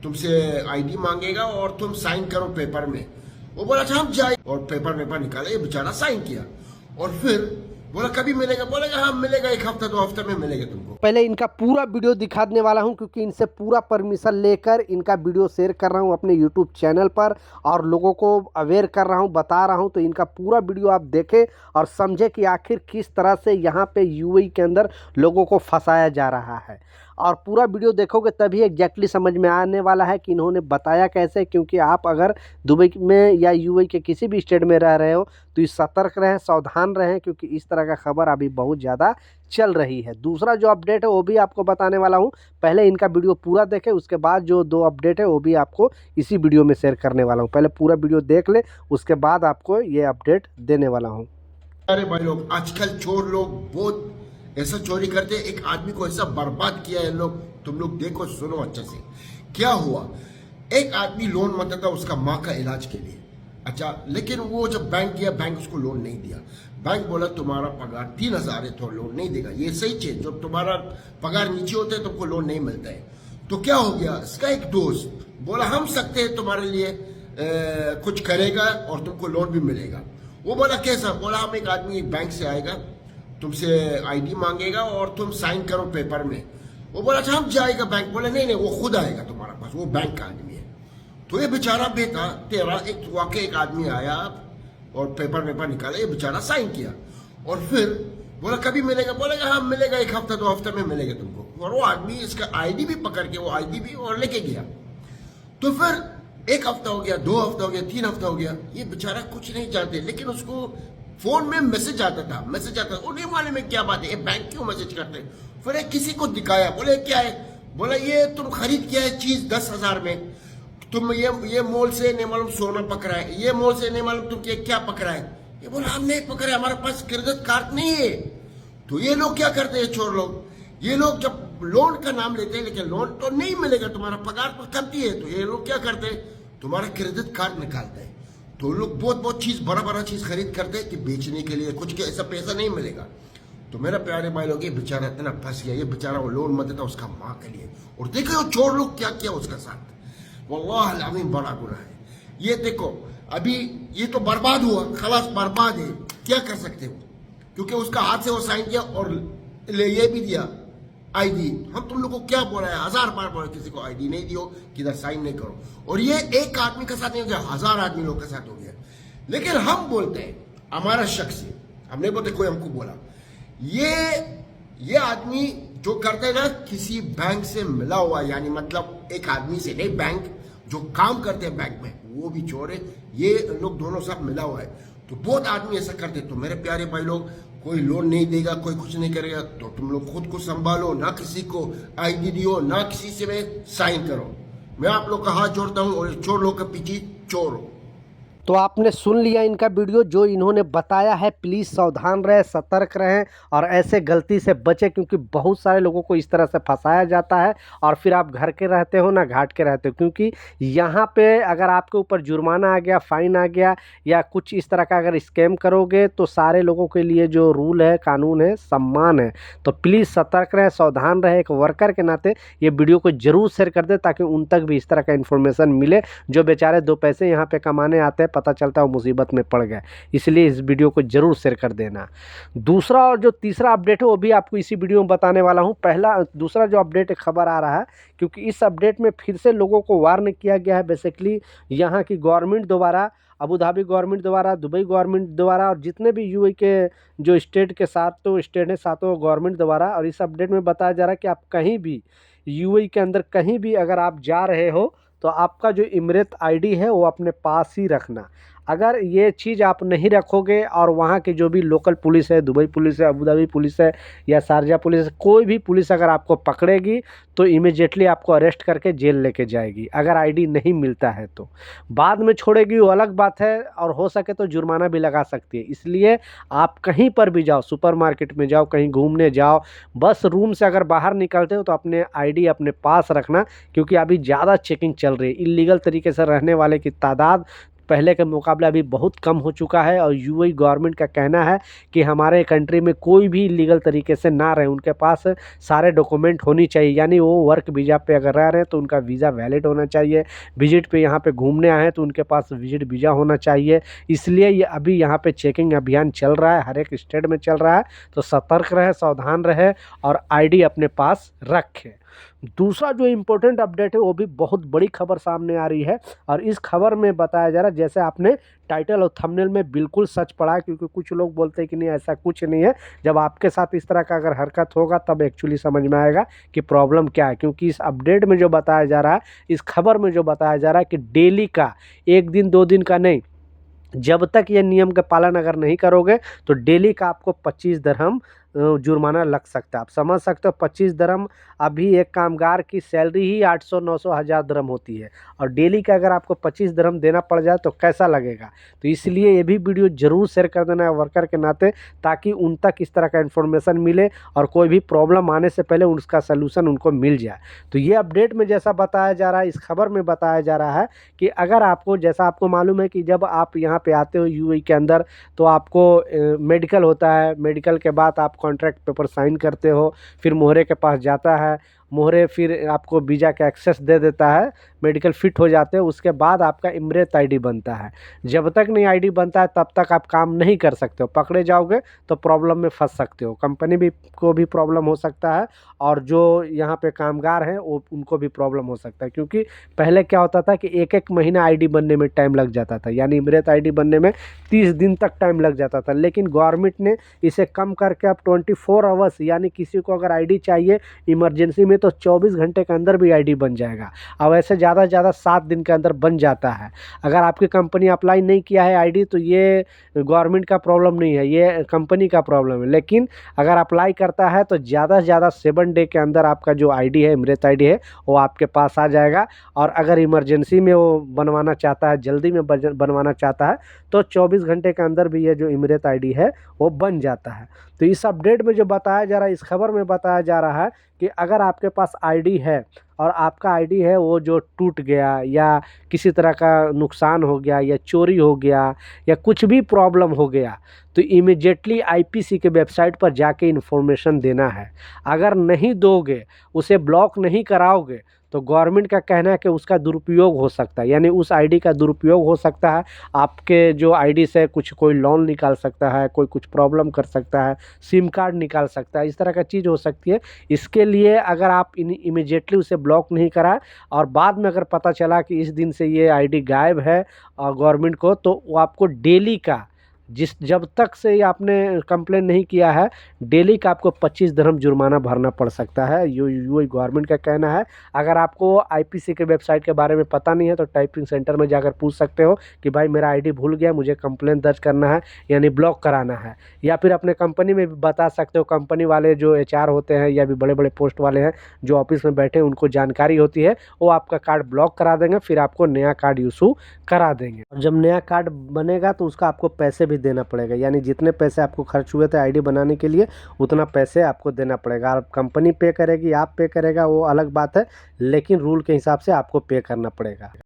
तुमसे आईडी मांगेगा और तुम साइन करो पेपर में। वो बोला अच्छा हम जाए, और पेपर निकाला, ये बेचारा साइन किया और फिर बोला कभी मिलेगा, बोलेगा हाँ मिलेगा, 1 हफ्ता 2 हफ्ते में मिलेगा तुमको। पहले इनका पूरा वीडियो दिखा देने वाला हूं, क्योंकि इनसे पूरा परमिशन लेकर इनका वीडियो शेयर कर रहा हूं अपने यूट्यूब चैनल पर और लोगों को अवेयर कर रहा हूं, बता रहा हूं। तो इनका पूरा वीडियो आप देखें और समझे कि आखिर किस तरह से यहां पे यूएई के अंदर लोगों को फंसाया जा रहा है। और पूरा वीडियो देखोगे तभी एग्जैक्टली समझ में आने वाला है कि इन्होंने बताया कैसे। क्योंकि आप अगर दुबई में या यूएई के किसी भी स्टेट में रह रहे हो तो इस सतर्क रहें, सावधान रहें, क्योंकि इस तरह का खबर अभी बहुत ज़्यादा चल रही है। दूसरा जो अपडेट है वो भी आपको बताने वाला हूँ। पहले इनका वीडियो पूरा देखें, उसके बाद जो 2 अपडेट है वो भी आपको इसी वीडियो में शेयर करने वाला हूँ। पहले पूरा वीडियो देख ले, उसके बाद आपको ये अपडेट देने वाला हूँ। अरे भाई लोग, आजकल चोर लोग बहुत ऐसा चोरी करते हैं। एक आदमी को ऐसा बर्बाद किया है लोग, तुम लोग देखो सुनो अच्छे से क्या हुआ। एक आदमी लोन मांगता था उसका माँ का इलाज के लिए। अच्छा, लेकिन वो जब बैंक गया, बैंक उसको लोन नहीं दिया। बैंक बोला तुम्हारा पगार 3,000 है तो लोन नहीं देगा। ये सही चीज, जब तुम्हारा पगार नीचे होता है तुमको लोन नहीं मिलता है। तो क्या हो गया, इसका एक दोस्त बोला हम सकते हैं तुम्हारे लिए कुछ करेगा और तुमको लोन भी मिलेगा। वो बोला कैसा, बोला हम एक आदमी बैंक से आएगा, तुमसे आईडी मांगेगा और तुम साइन करो पेपर में। वो बोला अच्छा हम जाएगा बैंक, बोले नहीं वो खुद आएगा तुम्हारे पास, वो बैंक का आदमी है। तो ये बेचारा बेटा तेरा एक वाकई एक आदमी आया और पेपर निकाला, ये बेचारा साइन किया और फिर बोला कभी मिलेगा, बोलेगा हाँ मिलेगा, 1 हफ्ता 2 हफ्ते में मिलेगा तुमको। और वो आदमी इसका आईडी भी पकड़ के वो आईडी भी और लेके गया। तो फिर 1 हफ्ता हो गया, 2 हफ्ता हो गया, 3 हफ्ता हो गया, ये बेचारा कुछ नहीं जानते, लेकिन उसको फोन में मैसेज आता था, उन्हें मालूम में क्या बात है, ये बैंक क्यों मैसेज करते। फिर एक किसी को दिखाया, बोले क्या है, बोला ये तुम खरीद किया है चीज 10,000 में, तुम ये मॉल से नहीं मालूम सोना पकड़ा है, ये मॉल से नहीं मालूम तुम क्या पकड़ा है। ये बोला हम नहीं पकड़े, हमारे पास क्रेडिट कार्ड नहीं है। तो ये लोग क्या करते हैं चोर लोग, ये लोग जब लोन का नाम लेते हैं लेकिन लोन तो नहीं मिलेगा, तुम्हारा पगार तो कमती है, तो ये लोग क्या करते हैं, तुम्हारा क्रेडिट कार्ड निकालते हैं। तो लोग बहुत चीज बड़ा चीज खरीद करते हैं कि बेचने के लिए, कुछ के ऐसा पैसा नहीं मिलेगा। तो मेरा प्यारे भाई लोग, ये बेचारा इतना फंस गया, ये बेचारा वो लोन मत था उसका माँ के लिए। और देखो चोर लोग क्या किया उसका साथ, वल्लाह अज़ीम बड़ा गुनाह है। ये देखो अभी ये तो बर्बाद हुआ, खलास बर्बाद है, क्या कर सकते हो, क्योंकि उसका हाथ से वो साइन किया और ये भी दिया आईडी। हम तुम लोग को क्या बोला है, 1000 बार बोला किसी को आईडी नहीं दियो, किधर साइन नहीं करो। और ये एक आदमी के साथ नहीं हो गया, 1000 आदमी लोग के साथ हो गया। लेकिन हम बोलते हैं, हमारा शख्स है, हमने बोलते कोई हमको बोला, ये आदमी जो करते हैं ना, किसी बैंक से मिला हुआ, यानी मतलब एक आदमी से नहीं, बैंक जो काम करते हैं बैंक में वो भी चोर है, ये लोग दोनों सब मिला हुआ है। तो बहुत आदमी ऐसा करते। तो मेरे प्यारे भाई लोग, कोई लोन नहीं देगा, कोई कुछ नहीं करेगा, तो तुम लोग खुद को संभालो, ना किसी को आईडी दियो, ना किसी से में साइन करो। मैं आप लोग का हाथ जोड़ता हूँ और चोर लोग के पीछे चोर हो। तो आपने सुन लिया इनका वीडियो, जो इन्होंने बताया है। प्लीज़ सावधान रहें, सतर्क रहें और ऐसे गलती से बचें, क्योंकि बहुत सारे लोगों को इस तरह से फंसाया जाता है और फिर आप घर के रहते हो ना घाट के रहते हो। क्योंकि यहाँ पे अगर आपके ऊपर जुर्माना आ गया, फाइन आ गया या कुछ इस तरह का अगर स्कैम करोगे, तो सारे लोगों के लिए जो रूल है, कानून है, सम्मान है। तो प्लीज़ सतर्क रहें, सावधान रहें। एक वर्कर के नाते ये वीडियो को ज़रूर शेयर कर दें, ताकि उन तक भी इस तरह का इन्फॉर्मेशन मिले, जो बेचारे 2 पैसे यहाँ पर कमाने आते हैं, पता चलता है वो मुसीबत में पड़ गए। इसलिए इस वीडियो को जरूर शेयर कर देना। दूसरा और जो तीसरा अपडेट है वो भी आपको इसी वीडियो में बताने वाला हूं। दूसरा जो अपडेट खबर आ रहा है, क्योंकि इस अपडेट में फिर से लोगों को वार्न किया गया है। बेसिकली यहाँ की गवर्नमेंट द्वारा, अबू धाबी गवर्नमेंट द्वारा, दुबई गवर्नमेंट द्वारा और जितने भी यूएई के जो स्टेट के साथ तो स्टेट है, सातों गवर्नमेंट द्वारा। और इस अपडेट में बताया जा रहा है कि आप कहीं भी यूएई के अंदर कहीं भी अगर आप जा रहे हो, तो आपका जो इमरेत आईडी है वो अपने पास ही रखना। अगर ये चीज़ आप नहीं रखोगे और वहाँ की जो भी लोकल पुलिस है, दुबई पुलिस है, अबू धाबी पुलिस है या शारजा पुलिस है, कोई भी पुलिस अगर आपको पकड़ेगी तो इमीडिएटली आपको अरेस्ट करके जेल लेके जाएगी। अगर आईडी नहीं मिलता है तो बाद में छोड़ेगी, वो अलग बात है, और हो सके तो जुर्माना भी लगा सकती है। इसलिए आप कहीं पर भी जाओ, सुपरमार्केट में जाओ, कहीं घूमने जाओ, बस रूम से अगर बाहर निकलते हो तो अपने आईडी अपने पास रखना, क्योंकि अभी ज़्यादा चेकिंग चल रही है। इलीगल तरीके से रहने वाले की तादाद पहले के मुकाबले अभी बहुत कम हो चुका है। और यूएई गवर्नमेंट का कहना है कि हमारे कंट्री में कोई भी लीगल तरीके से ना रहे, उनके पास सारे डॉक्यूमेंट होनी चाहिए, यानी वो वर्क वीज़ा पे अगर रह रहे हैं तो उनका वीज़ा वैलिड होना चाहिए, विजिट पे यहाँ पे घूमने आए हैं तो उनके पास विजिट वीज़ा होना चाहिए। इसलिए ये अभी यहाँ पे चेकिंग अभियान चल रहा है, हर एक स्टेट में चल रहा है। तो सतर्क रहे, सावधान रहे और आईडी अपने पास रखें। दूसरा जो इम्पोर्टेंट अपडेट है वो भी बहुत बड़ी खबर सामने आ रही है, और इस खबर में बताया जा रहा है, जैसे आपने टाइटल और थंबनेल में बिल्कुल सच पढ़ा, क्योंकि कुछ लोग बोलते हैं कि नहीं ऐसा कुछ नहीं है। जब आपके साथ इस तरह का अगर हरकत होगा तब एक्चुअली समझ में आएगा कि प्रॉब्लम क्या है। क्योंकि इस अपडेट में जो बताया जा रहा है, इस खबर में जो बताया जा रहा है कि डेली का, एक दिन 2 दिन का नहीं, जब तक ये नियम का पालन अगर नहीं करोगे तो डेली का आपको 25 दिरहम जुर्माना लग सकता है। आप समझ सकते हो 25 दिरहम, अभी एक कामगार की सैलरी ही 800 900 हज़ार दिरहम होती है, और डेली का अगर आपको 25 दिरहम देना पड़ जाए तो कैसा लगेगा। तो इसलिए ये भी वीडियो ज़रूर शेयर कर देना है वर्कर के नाते, ताकि उन तक इस तरह का इन्फॉर्मेशन मिले और कोई भी प्रॉब्लम आने से पहले उसका सलूशन उनको मिल जाए। तो ये अपडेट में जैसा बताया जा रहा है, इस खबर में बताया जा रहा है कि अगर आपको, जैसा आपको मालूम है कि जब आप यहाँ पे आते हो यूएई के अंदर तो आपको मेडिकल होता है, मेडिकल के बाद आप कॉन्ट्रैक्ट पेपर साइन करते हो, फिर मोहरे के पास जाता है, मोहरे फिर आपको वीज़ा का एक्सेस दे देता है, मेडिकल फिट हो जाते हो, उसके बाद आपका इमरेत आईडी बनता है। जब तक नहीं आईडी बनता है तब तक आप काम नहीं कर सकते हो, पकड़े जाओगे तो प्रॉब्लम में फंस सकते हो, कंपनी भी को भी प्रॉब्लम हो सकता है, और जो यहाँ पे कामगार हैं वो उनको भी प्रॉब्लम हो सकता है। क्योंकि पहले क्या होता था कि एक एक महीना आईडी बनने में टाइम लग जाता था, यानी इमरेत आईडी बनने में 30 दिन तक टाइम लग जाता था, लेकिन गवर्नमेंट ने इसे कम करके अब 24 आवर्स, यानी किसी को अगर आईडी चाहिए इमरजेंसी में तो 24 घंटे के अंदर भी आईडी बन जाएगा। अब ऐसे ज़्यादा से ज़्यादा 7 दिन के अंदर बन जाता है। अगर आपकी कंपनी अप्लाई नहीं किया है आईडी तो ये गवर्नमेंट का प्रॉब्लम नहीं है, ये कंपनी का प्रॉब्लम है। लेकिन अगर अप्लाई करता है तो ज़्यादा से ज़्यादा 7 डे के अंदर आपका जो आईडी है, इमरेत आईडी है, वो आपके पास आ जाएगा। और अगर इमरजेंसी में वो बनवाना चाहता है, जल्दी में बनवाना चाहता है, तो 24 घंटे के अंदर भी ये जो इमरेत आईडी है वो बन जाता है। तो इस अपडेट में जो बताया जा रहा है, इस खबर में बताया जा रहा है कि अगर आपके पास आईडी है और आपका आईडी है वो जो टूट गया या किसी तरह का नुकसान हो गया या चोरी हो गया या कुछ भी प्रॉब्लम हो गया, तो इमीडिएटली आईपीसी के वेबसाइट पर जाके इन्फॉर्मेशन देना है। अगर नहीं दोगे, उसे ब्लॉक नहीं कराओगे, तो गवर्नमेंट का कहना है कि उसका दुरुपयोग हो सकता है, यानी उस आईडी का दुरुपयोग हो सकता है। आपके जो आईडी से कुछ कोई लोन निकाल सकता है, कोई कुछ प्रॉब्लम कर सकता है, सिम कार्ड निकाल सकता है, इस तरह का चीज़ हो सकती है। इसके लिए अगर आप इमीडिएटली उसे ब्लॉक नहीं कराए और बाद में अगर पता चला कि इस दिन से ये आईडी गायब है गवर्नमेंट को, तो वो आपको डेली का, जब तक से ये आपने कंप्लेन नहीं किया है, डेली का आपको 25 दिरहम जुर्माना भरना पड़ सकता है। यूएई गवर्नमेंट का कहना है। अगर आपको आईपीसी के वेबसाइट के बारे में पता नहीं है तो टाइपिंग सेंटर में जाकर पूछ सकते हो कि भाई मेरा आईडी भूल गया, मुझे कंप्लेन दर्ज करना है, यानी ब्लॉक कराना है। या फिर अपने कंपनी में भी बता सकते हो, कंपनी वाले जो एचआर होते हैं या भी बड़े बड़े पोस्ट वाले हैं जो ऑफिस में बैठे हैं, उनको जानकारी होती है, वो आपका कार्ड ब्लॉक करा देंगे, फिर आपको नया कार्ड इशू करा देंगे। और जब नया कार्ड बनेगा तो उसका आपको पैसे भी देना पड़ेगा, यानी जितने पैसे आपको खर्च हुए थे आईडी बनाने के लिए उतना पैसे आपको देना पड़ेगा। और कंपनी पे करेगी, आप पे करेगा, वो अलग बात है, लेकिन रूल के हिसाब से आपको पे करना पड़ेगा।